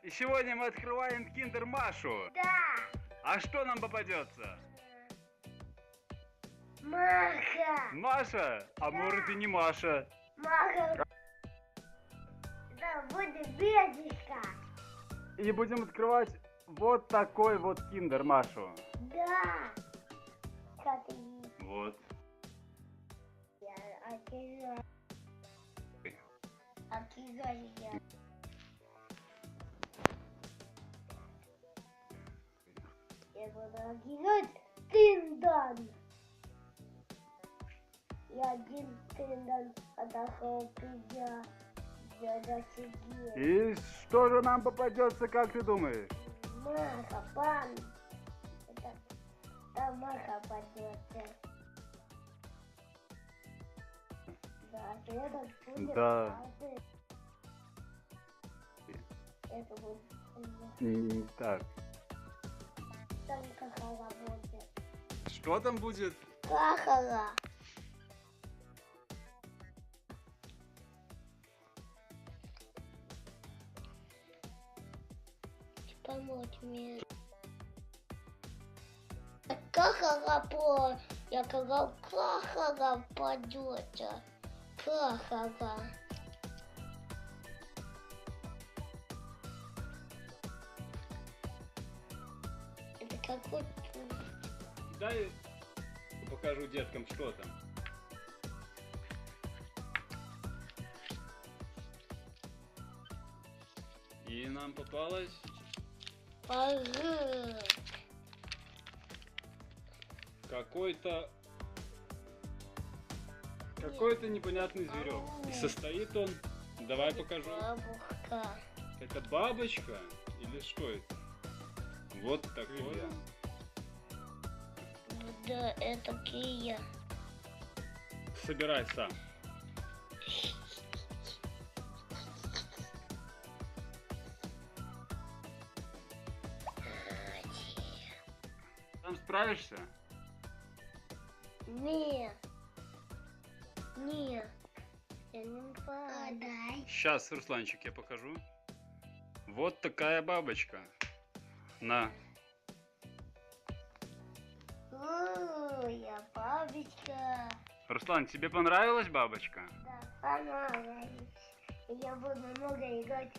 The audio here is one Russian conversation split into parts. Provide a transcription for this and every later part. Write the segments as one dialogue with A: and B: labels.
A: И сегодня мы открываем Киндер Машу.
B: Да.
A: А что нам попадется?
B: Маша.
A: Маша? А
B: Да.
A: может и не Маша?
B: Маша. Да, будет бедишка.
A: И будем открывать вот такой вот Киндер Машу.
B: Да. Смотри.
A: Вот.
B: Я открываю. Открываю я. Я буду открывать Тиндан. Я один Тиндан отошел туда. Дядя Сергей.
A: И что же нам попадется, как ты думаешь?
B: Маша, пан. Это там Маша пойдется. Да, это будет.
A: Да.
B: Это будет.
A: Так.
B: Там какая будет.
A: Что там будет?
B: Кахара. Помочь мне. Кахара по. Я сказал, кахара пойдется. Кахара. Это какой-то.
A: Дай покажу деткам, что там. И нам попалось какой-то непонятный зверек. И состоит он, давай покажу.
B: Бабушка.
A: Это бабочка или что это? Вот такое.
B: Да, это Кия.
A: Собирай сам. Сам справишься?
B: Нет. Нет. Я не подай.
A: Сейчас, Русланчик, я покажу. Вот такая бабочка. На.
B: Я бабочка.
A: Руслан, тебе понравилась бабочка?
B: Да, понравилось. Я буду много играть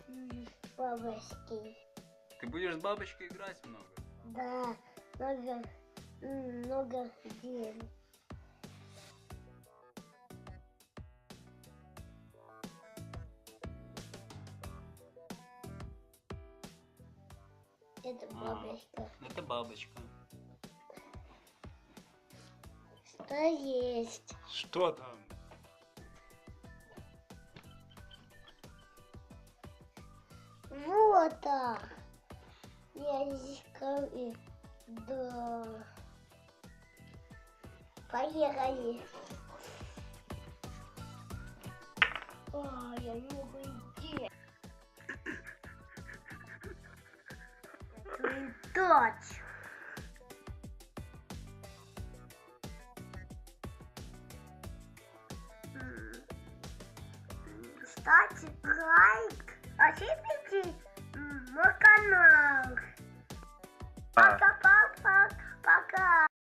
B: с бабочкой.
A: Ты будешь с бабочкой играть много?
B: Да, много дней. Это бабочка.
A: Это бабочка.
B: Что есть?
A: Что там?
B: Вот так. Я здесь говорю. Да. Поехали. А, я не могу идти. Точь. Ставьте лайк, подписывайтесь на мой канал. Пока.